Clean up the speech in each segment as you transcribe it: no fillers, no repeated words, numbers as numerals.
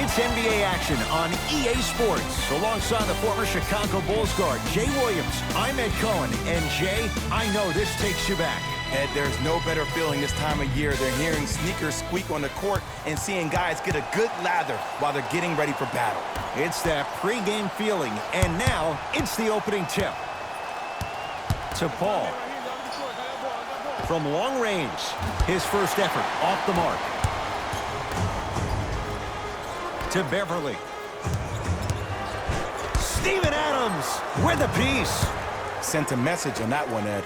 It's NBA action on EA Sports. Alongside the former Chicago Bulls guard, Jay Williams, I'm Ed Cohen. And Jay, I know this takes you back. Ed, there's no better feeling this time of year than hearing sneakers squeak on the court and seeing guys get a good lather while they're getting ready for battle. It's that pregame feeling, and now it's the opening tip. To Paul. From long range, his first effort off the mark. To Beverly. Steven Adams with a piece. Sent a message on that one, Ed.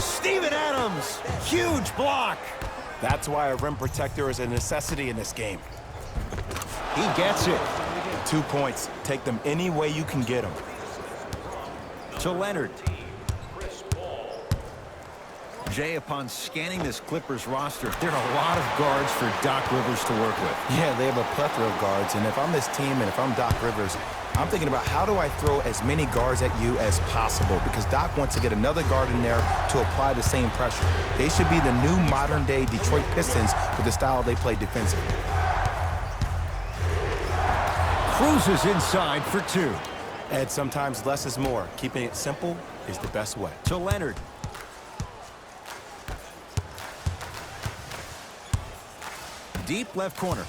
Steven Adams, huge block. That's why a rim protector is a necessity in this game. He gets it. 2 points. Take them any way you can get them. To Leonard. Jay, upon scanning this Clippers roster, there are a lot of guards for Doc Rivers to work with. Yeah, they have a plethora of guards, and if I'm this team and if I'm Doc Rivers, I'm thinking about how do I throw as many guards at you as possible, because Doc wants to get another guard in there to apply the same pressure. They should be the new modern-day Detroit Pistons with the style they play defensively. Cruises inside for two. Ed, sometimes less is more. Keeping it simple is the best way. To Leonard. Deep left corner.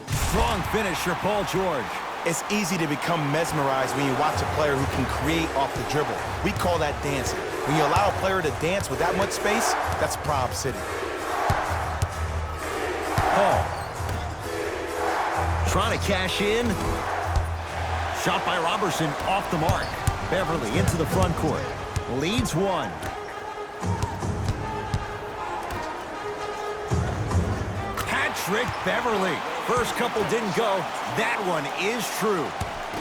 Strong finish for Paul George. It's easy to become mesmerized when you watch a player who can create off the dribble. We call that dancing. When you allow a player to dance with that much space, that's Prob City. Paul. Trying to cash in. Shot by Robertson off the mark. Beverly into the front court. Leads one. Patrick Beverly. First couple didn't go. That one is true.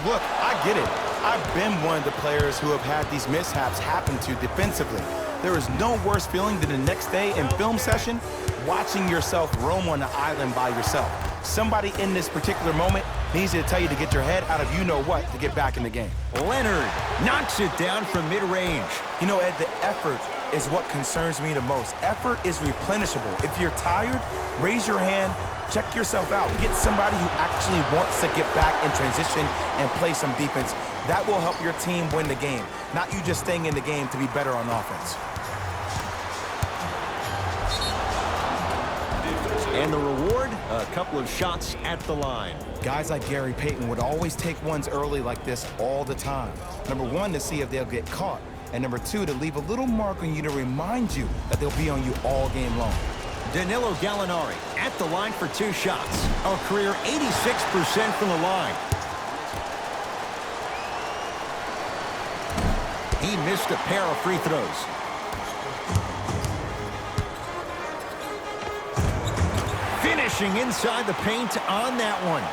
Look, I get it. I've been one of the players who have had these mishaps happen to defensively. There is no worse feeling than the next day in film session watching yourself roam on the island by yourself. Somebody in this particular moment needs to tell you to get your head out of you-know-what to get back in the game. Leonard knocks it down from mid-range. You know, Ed, the effort is what concerns me the most. Effort is replenishable. If you're tired, raise your hand, check yourself out. Get somebody who actually wants to get back in transition and play some defense. That will help your team win the game, not you just staying in the game to be better on offense. And the reward, a couple of shots at the line. Guys like Gary Payton would always take ones early like this all the time. Number one, to see if they'll get caught. And number two, to leave a little mark on you to remind you that they'll be on you all game long. Danilo Gallinari at the line for two shots. A career 86% from the line. He missed a pair of free throws. Finishing inside the paint on that one.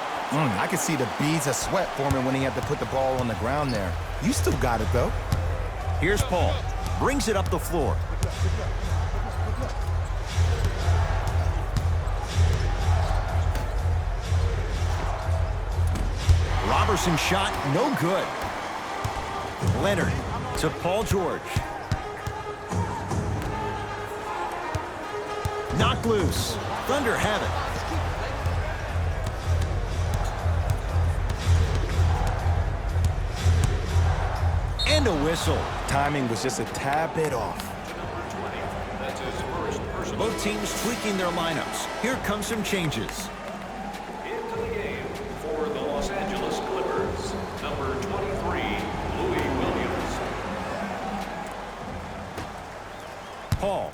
I could see the beads of sweat forming when he had to put the ball on the ground there. You still got it, though. Here's Paul. Brings it up the floor. Robertson shot, no good. Leonard to Paul George. Knocked loose. Thunder have it. And a whistle. Timing was just a tad bit off. Both teams tweaking their lineups. Here come some changes. Into the game for the Los Angeles Clippers, number 23, Louis Williams. Paul.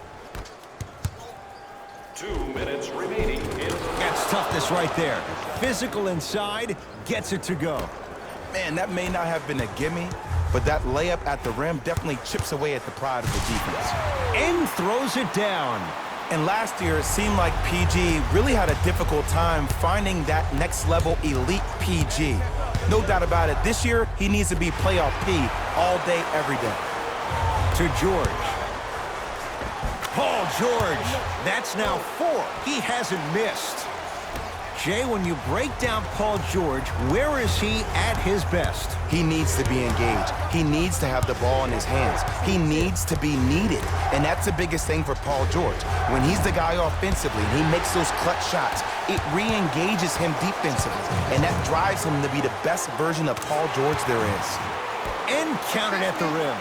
2 minutes remaining. That's toughness right there. Physical inside, gets it to go. Man, that may not have been a gimme, but that layup at the rim definitely chips away at the pride of the defense. And throws it down. And last year, it seemed like PG really had a difficult time finding that next level elite PG. No doubt about it, this year, he needs to be playoff P all day, every day. To George. Paul George. That's now 4. He hasn't missed. Jay, when you break down Paul George, where is he at his best? He needs to be engaged. He needs to have the ball in his hands. He needs to be needed. And that's the biggest thing for Paul George. When he's the guy offensively and he makes those clutch shots, it re-engages him defensively. And that drives him to be the best version of Paul George there is. And counted at the rim.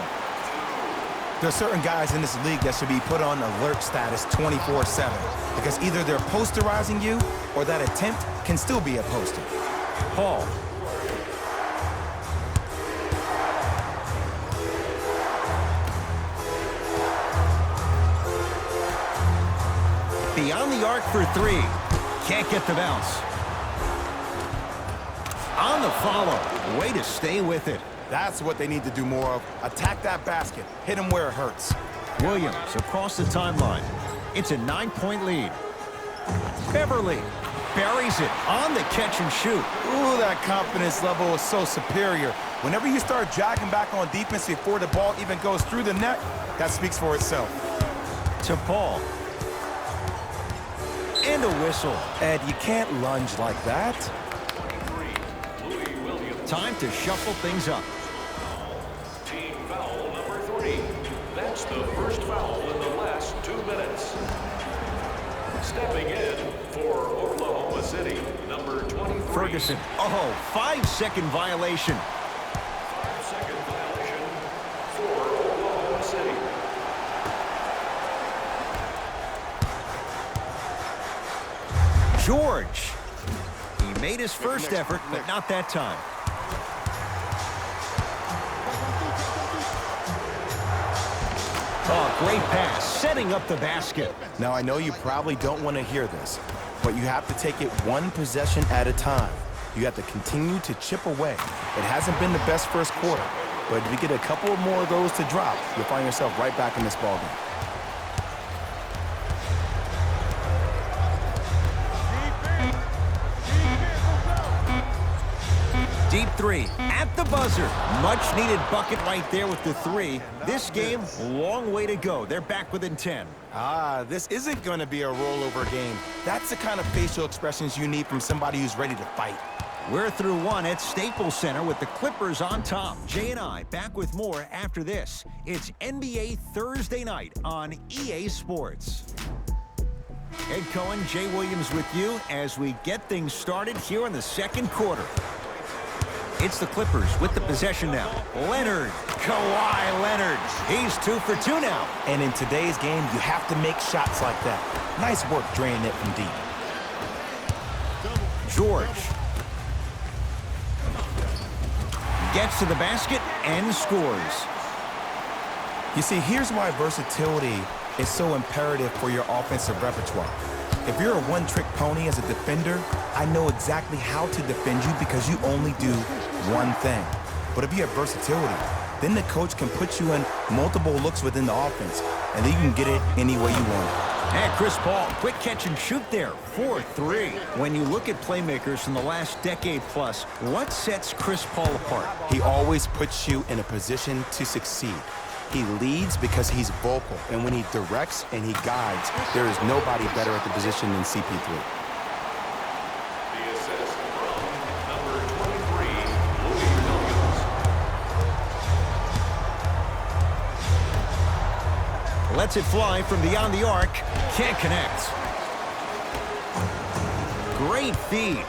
There are certain guys in this league that should be put on alert status 24/7 because either they're posterizing you or that attempt can still be a poster. Paul. Beyond the arc for three. Can't get the bounce. On the follow. Way to stay with it. That's what they need to do more of. Attack that basket. Hit him where it hurts. Williams across the timeline. It's a 9-point lead. Beverly buries it on the catch and shoot. Ooh, that confidence level is so superior. Whenever you start jogging back on defense before the ball even goes through the net, that speaks for itself. To Paul. And a whistle. Ed, you can't lunge like that. Time to shuffle things up. Team foul number 3. That's the first foul in the last 2 minutes. Stepping in for Oklahoma City, number 23. Ferguson. Oh, 5-second violation. 5-second violation for Oklahoma City. George. He made his first effort, but not that time. Oh, great pass, setting up the basket. Now, I know you probably don't want to hear this, but you have to take it one possession at a time. You have to continue to chip away. It hasn't been the best first quarter, but if you get a couple more of those to drop, you'll find yourself right back in this ballgame. Deep three at the buzzer. Much needed bucket right there with the three. This game, long way to go. They're back within 10. This isn't going to be a rollover game. That's the kind of facial expressions you need from somebody who's ready to fight. We're through one at Staples Center with the Clippers on top. Jay and I back with more after this. It's NBA Thursday night on EA Sports. Ed Cohen, Jay Williams with you as we get things started here in the second quarter. It's the Clippers with the possession now. Leonard, Kawhi Leonard. He's 2 for 2 now. And in today's game, you have to make shots like that. Nice work draining it from deep. George. Gets to the basket and scores. You see, here's why versatility is so imperative for your offensive repertoire. If you're a one-trick pony as a defender, I know exactly how to defend you because you only do one thing. But if you have versatility, then the coach can put you in multiple looks within the offense, and then you can get it any way you want it. And Chris Paul, quick catch and shoot there, 4-3. When you look at playmakers in the last decade plus, what sets Chris Paul apart? He always puts you in a position to succeed. He leads because he's vocal, and when he directs and he guides, there is nobody better at the position than CP3. The assist from number 23, Louis Williams. Lets it fly from beyond the arc. Can't connect. Great feed.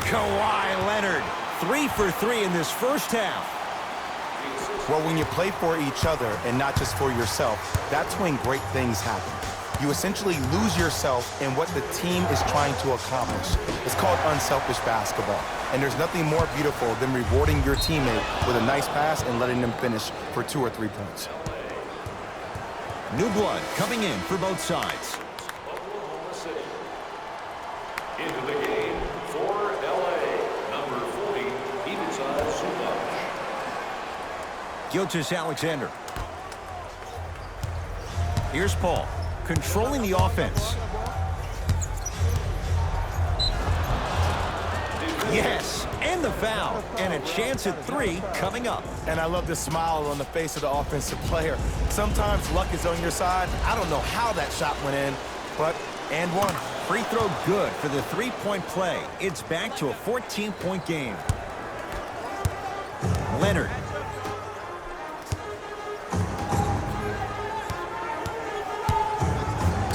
Kawhi Leonard, 3 for 3 in this first half. Well, when you play for each other and not just for yourself, that's when great things happen. You essentially lose yourself in what the team is trying to accomplish. It's called unselfish basketball. And there's nothing more beautiful than rewarding your teammate with a nice pass and letting them finish for 2 or 3 points. New blood coming in for both sides. Oklahoma City. Into the game for LA, number 40, Ivica Zubac. Gilgeous-Alexander. Here's Paul, controlling the offense. Yes, and the foul. And a chance at 3 coming up. And I love the smile on the face of the offensive player. Sometimes luck is on your side. I don't know how that shot went in, but And one. Free throw good for the three-point play. It's back to a 14-point game. Leonard.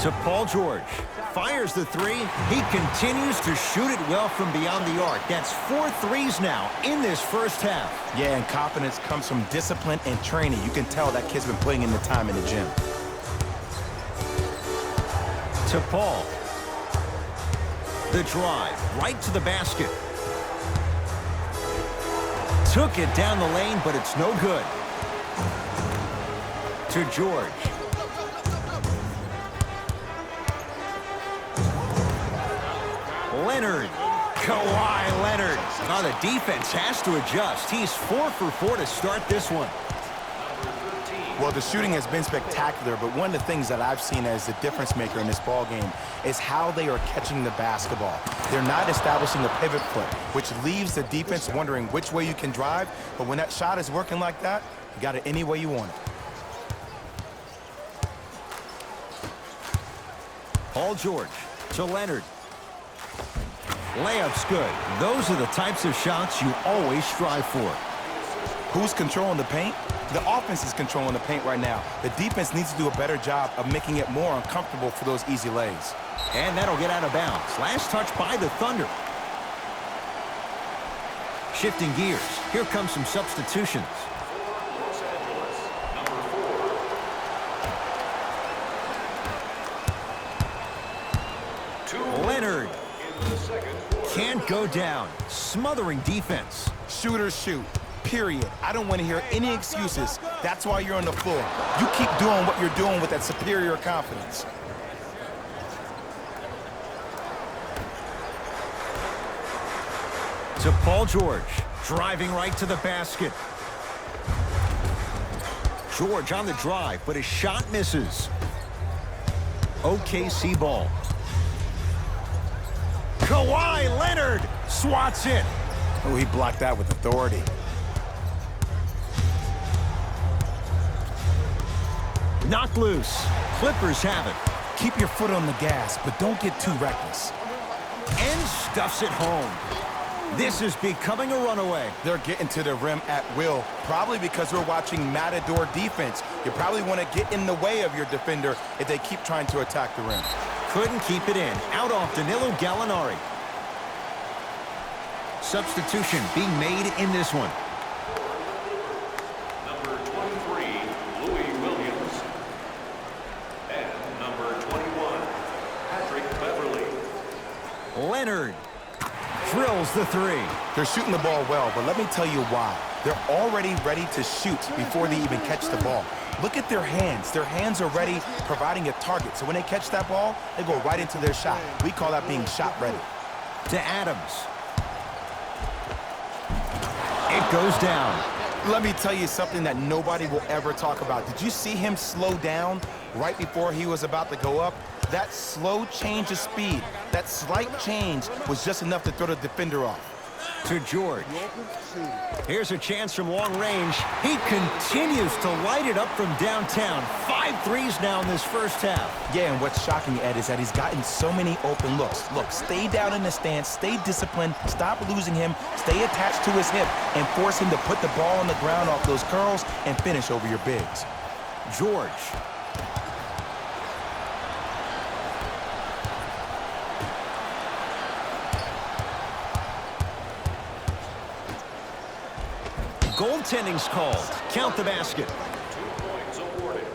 To Paul George. Fires the three. He continues to shoot it well from beyond the arc. That's 4 threes now in this first half. Yeah, and confidence comes from discipline and training. You can tell that kid's been putting in the time in the gym. To Paul. The drive, right to the basket. Took it down the lane, but it's no good. To George. Leonard. Kawhi Leonard. Now the defense has to adjust. He's 4 for 4 to start this one. Well, the shooting has been spectacular, but one of the things that I've seen as the difference maker in this ball game is how they are catching the basketball. They're not establishing a pivot foot, which leaves the defense wondering which way you can drive, but when that shot is working like that, you got it any way you want it. Paul George to Leonard. Layup's good. Those are the types of shots you always strive for. Who's controlling the paint? The offense is controlling the paint right now. The defense needs to do a better job of making it more uncomfortable for those easy lays. And that'll get out of bounds. Last touch by the Thunder. Shifting gears. Here comes some substitutions. Los Angeles, number 4. Leonard. In the second quarter. Can't go down. Smothering defense. Shooters shoot. Period. I don't want to hear any excuses. That's why you're on the floor. You keep doing what you're doing with that superior confidence. To Paul George. Driving right to the basket. George on the drive, but his shot misses. OKC ball. Kawhi Leonard swats it. Oh, he blocked that with authority. Knocked loose. Clippers have it. Keep your foot on the gas, but don't get too reckless. And stuffs it home. This is becoming a runaway. They're getting to the rim at will, probably because we're watching Matador defense. You probably want to get in the way of your defender if they keep trying to attack the rim. Couldn't keep it in. Out off Danilo Gallinari. Substitution being made in this one. Number 23, Louis Williams. And number 21, Patrick Beverly. Leonard drills the three. They're shooting the ball well, but let me tell you why. They're already ready to shoot before they even catch the ball. Look at their hands. Their hands are ready, providing a target. So when they catch that ball, they go right into their shot. We call that being shot ready. To Adams. It goes down. Let me tell you something that nobody will ever talk about. Did you see him slow down right before he was about to go up? That slow change of speed, that slight change was just enough to throw the defender off. To George. Here's a chance from long range. He continues to light it up from downtown. 5 threes now in this first half. Yeah, and what's shocking, Ed, is that he's gotten so many open looks. Look, stay down in the stance, stay disciplined, stop losing him, stay attached to his hip, and force him to put the ball on the ground off those curls and finish over your bigs. George. Goaltending's called. Count the basket. 2 points awarded.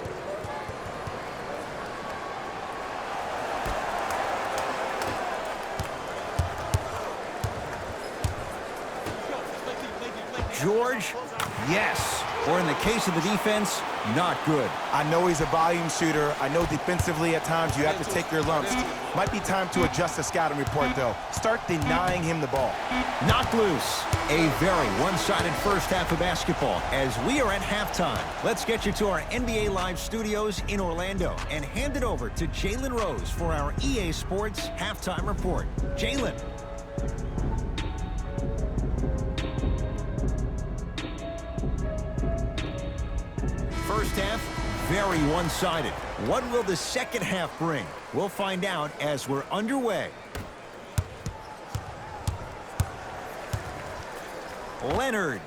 George, yes. Or in the case of the defense, not good. I know he's a volume shooter. I know defensively at times you have to take your lumps. Might be time to adjust the scouting report, though. Start denying him the ball. Knocked loose. A very one-sided first half of basketball as we are at halftime. Let's get you to our NBA Live studios in Orlando and hand it over to Jalen Rose for our EA Sports halftime report. Jalen. First half, very one-sided. What will the second half bring? We'll find out as we're underway. Leonard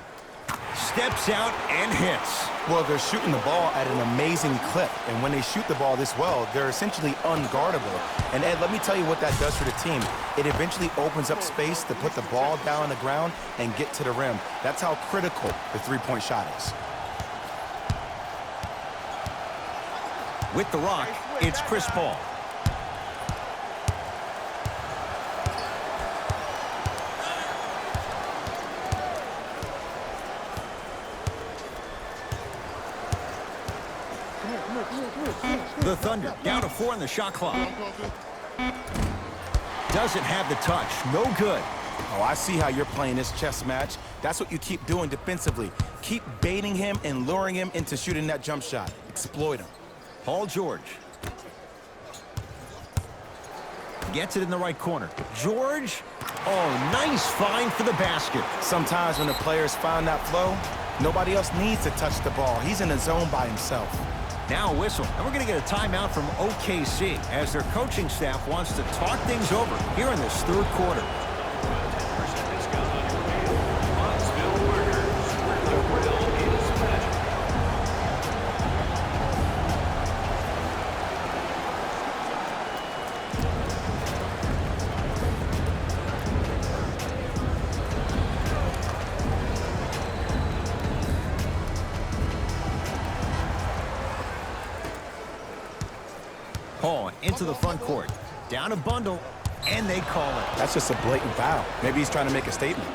steps out and hits. Well, they're shooting the ball at an amazing clip, and when they shoot the ball this well, they're essentially unguardable. And Ed, let me tell you what that does for the team. It eventually opens up space to put the ball down on the ground and get to the rim. That's how critical the three-point shot is. With the rock, it's Chris Paul. The Thunder down to 4 on the shot clock. Doesn't have the touch. No good. Oh, I see how you're playing this chess match. That's what you keep doing defensively. Keep baiting him and luring him into shooting that jump shot. Exploit him. Paul George gets it in the right corner. George, oh, nice find for the basket. Sometimes when the players find that flow, nobody else needs to touch the ball. He's in the zone by himself. Now a whistle, and we're going to get a timeout from OKC as their coaching staff wants to talk things over here in this third quarter. Paul into the front court. Down a bundle, and they call it. That's just a blatant foul. Maybe he's trying to make a statement.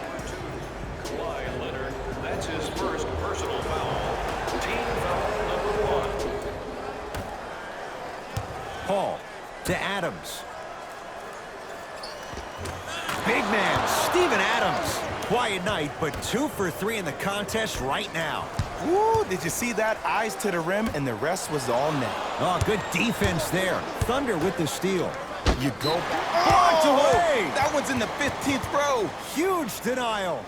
Kawhi Leonard, that's his first personal foul. Team foul number 1. Paul to Adams. Big man, Steven Adams. Quiet night, but 2 for 3 in the contest right now. Woo, did you see that? Eyes to the rim, and the rest was all net. Oh, good defense there. Thunder with the steal. You go back. Blocked away. That one's in the 15th row. Huge denial.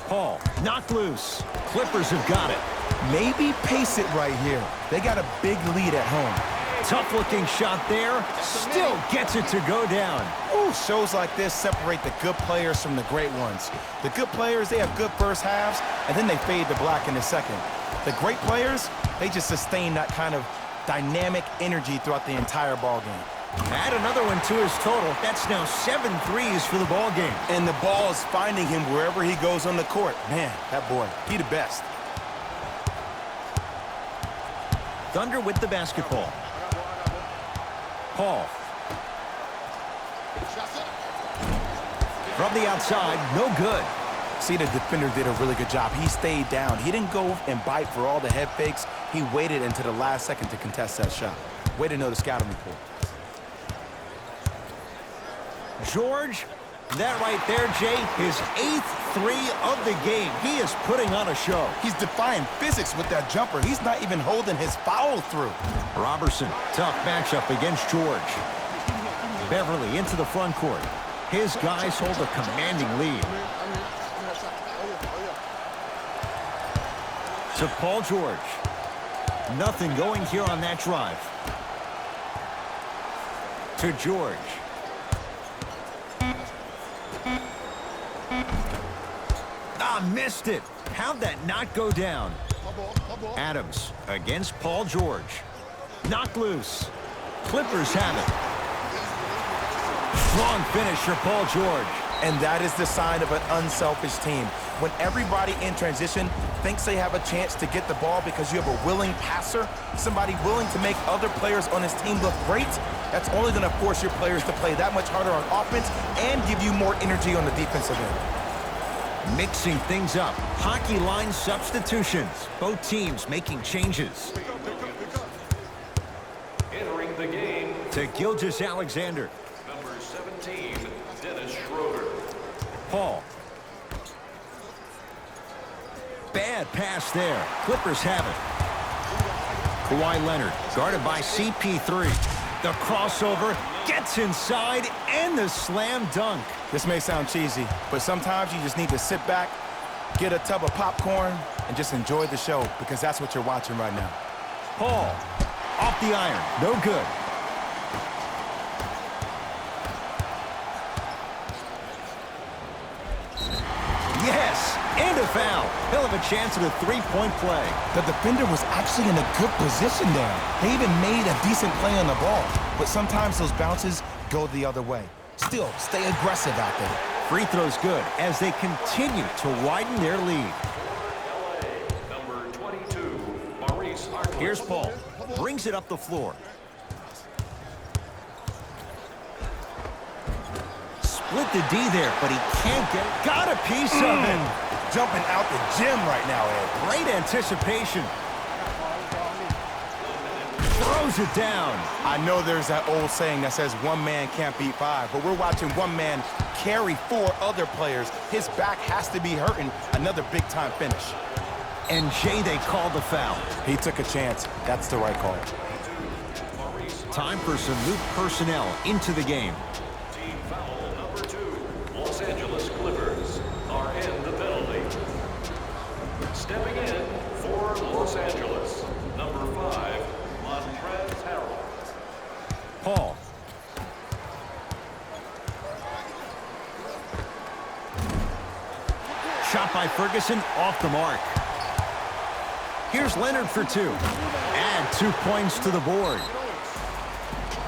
Paul, knocked loose. Clippers have got it. Maybe pace it right here. They got a big lead at home. Tough-looking shot there. Still gets it to go down. Ooh, shows like this separate the good players from the great ones. The good players, they have good first halves, and then they fade to black in the second. The great players, they just sustain that kind of dynamic energy throughout the entire ball game. Add another one to his total. That's now 7 threes for the ball game. And the ball is finding him wherever he goes on the court. Man, that boy, he the best. Thunder with the basketball. Paul. From the outside, no good. See, the defender did a really good job. He stayed down. He didn't go and bite for all the head fakes. He waited until the last second to contest that shot. Way to know the scouting report. George, that right there, Jay, his 8th 3 of the game. He is putting on a show. He's defying physics with that jumper. He's not even holding his follow through. Robertson, tough matchup against George. Beverly into the front court. His guys hold a commanding lead. To Paul George. Nothing going here on that drive. To George. Missed it. How'd that not go down? Adams against Paul George. Knocked loose. Clippers have it. Strong finish for Paul George. And that is the sign of an unselfish team. When everybody in transition thinks they have a chance to get the ball because you have a willing passer, somebody willing to make other players on his team look great, that's only going to force your players to play that much harder on offense and give you more energy on the defensive end. Mixing things up. Hockey line substitutions. Both teams making changes. Entering the game, To Gilgeous-Alexander. number 17, Dennis Schroeder. Paul. Bad pass there. Clippers have it. Kawhi Leonard guarded by CP3. The crossover Gets inside and the slam dunk. This may sound cheesy, but sometimes you just need to sit back, get a tub of popcorn, and just enjoy the show, because that's what you're watching right now. Paul, off the iron, no good. Yes, and a foul. He'll have a chance at a three-point play. The defender was actually in a good position there. They even made a decent play on the ball, but sometimes those bounces go the other way. Still, stay aggressive out there. Free throw's good as they continue to widen their lead. Number 22, Maurice Harkless. Here's Paul. Brings it up the floor. Split the D there, but he can't get it. Got a piece of it. Jumping out the gym right now, Ed. Great anticipation. Throws it down. I know there's that old saying that says one man can't beat five, but we're watching one man carry four other players. His back has to be hurting. Another big-time finish. And Jay, they called the foul. He took a chance. That's the right call. Time for some new personnel into the game. Team foul number 2. Los Angeles Clippers are in the penalty. Stepping in for Los Angeles, number 5, Montrezl Harrell. Paul. Shot by Ferguson, off the mark. Here's Leonard for two. Add 2 points to the board.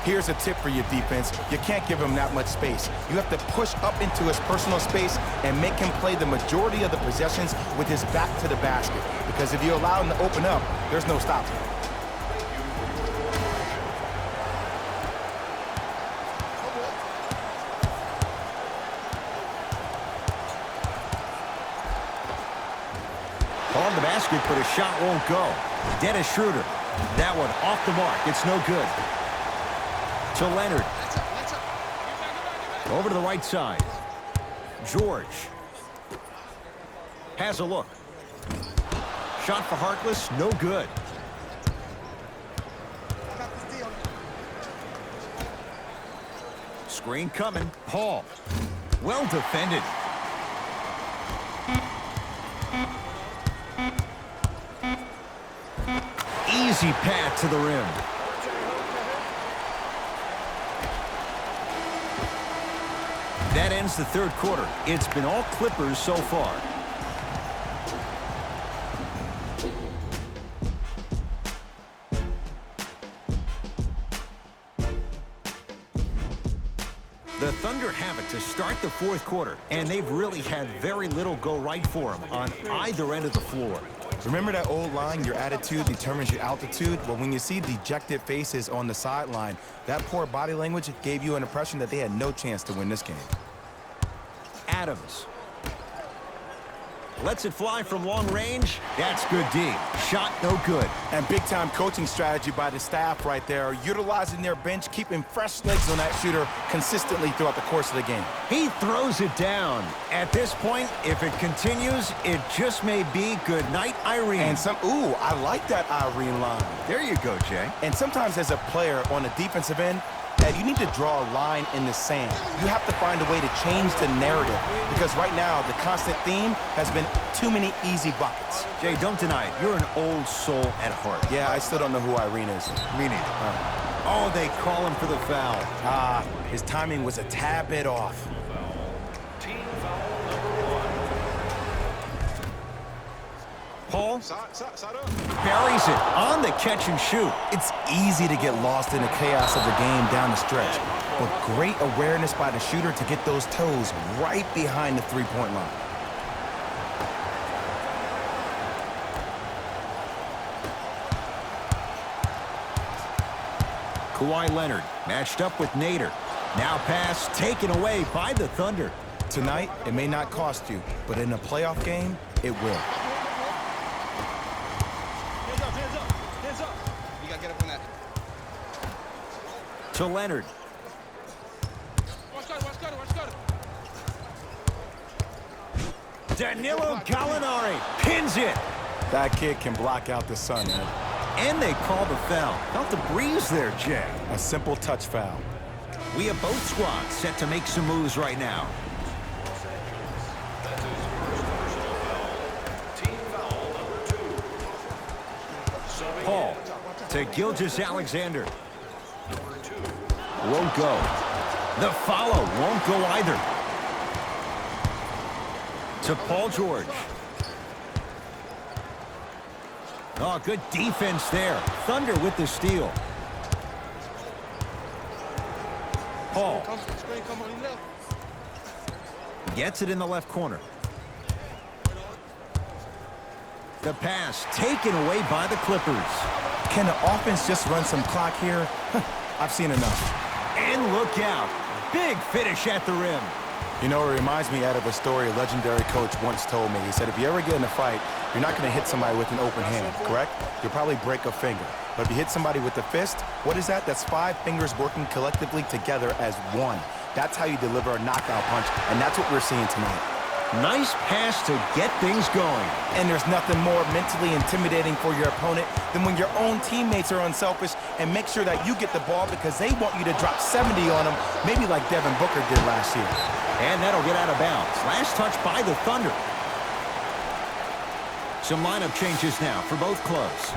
Here's a tip for your defense. You can't give him that much space. You have to push up into his personal space and make him play the majority of the possessions with his back to the basket. Because if you allow him to open up, there's no stopping. On the basket, but a shot won't go. Dennis Schroeder. That one off the mark. It's no good. To Leonard. Over to the right side. George. Has a look. Shot for Harkless. No good. Screen coming. Paul. Well defended. Easy path to the rim. That ends the third quarter. It's been all Clippers so far. The Thunder have it to start the fourth quarter, and they've really had very little go right for them on either end of the floor. Remember that old line, your attitude determines your altitude? Well, when you see dejected faces on the sideline, that poor body language gave you an impression that they had no chance to win this game. Adams. Lets it fly from long range. That's good D. Shot no good. And big-time coaching strategy by the staff right there, utilizing their bench, keeping fresh legs on that shooter consistently throughout the course of the game. He throws it down. At this point, if it continues, it just may be good night, Irene. And ooh, I like that Irene line. There you go, Jay. And sometimes as a player on the defensive end, that you need to draw a line in the sand. You have to find a way to change the narrative, because right now the constant theme has been too many easy buckets. Jay, don't deny it. You're an old soul at heart. Yeah, I still don't know who Irene is. Me neither. Oh, they call him for the foul. His timing was a tad bit off. Team foul number 1. Paul buries it on the catch and shoot. It's easy to get lost in the chaos of the game down the stretch, but great awareness by the shooter to get those toes right behind the three-point line. Kawhi Leonard matched up with Nader. Now pass taken away by the Thunder. Tonight, it may not cost you, but in a playoff game, it will. To Leonard. Danilo Gallinari pins it. That kid can block out the sun, man. And they call the foul. Felt the breeze there, Jay. A simple touch foul. We have both squads set to make some moves right now. That's his first personal foul. Team foul number 2. Subbing Paul in, to Gilgeous-Alexander. number 2. Won't go. The follow won't go either. To Paul George. Oh, good defense there. Thunder with the steal. Paul gets it in the left corner. The pass taken away by the Clippers. Can the offense just run some clock here? I've seen enough. And look out. Big finish at the rim. You know, it reminds me out of a story a legendary coach once told me. He said, if you ever get in a fight, you're not going to hit somebody with an open hand, correct? You'll probably break a finger. But if you hit somebody with the fist, what is that? That's 5 fingers working collectively together as one. That's how you deliver a knockout punch, and that's what we're seeing tonight. Nice pass to get things going. And there's nothing more mentally intimidating for your opponent than when your own teammates are unselfish and make sure that you get the ball because they want you to drop 70 on them, maybe like Devin Booker did last year. And that'll get out of bounds. Last touch by the Thunder. Some lineup changes now for both clubs.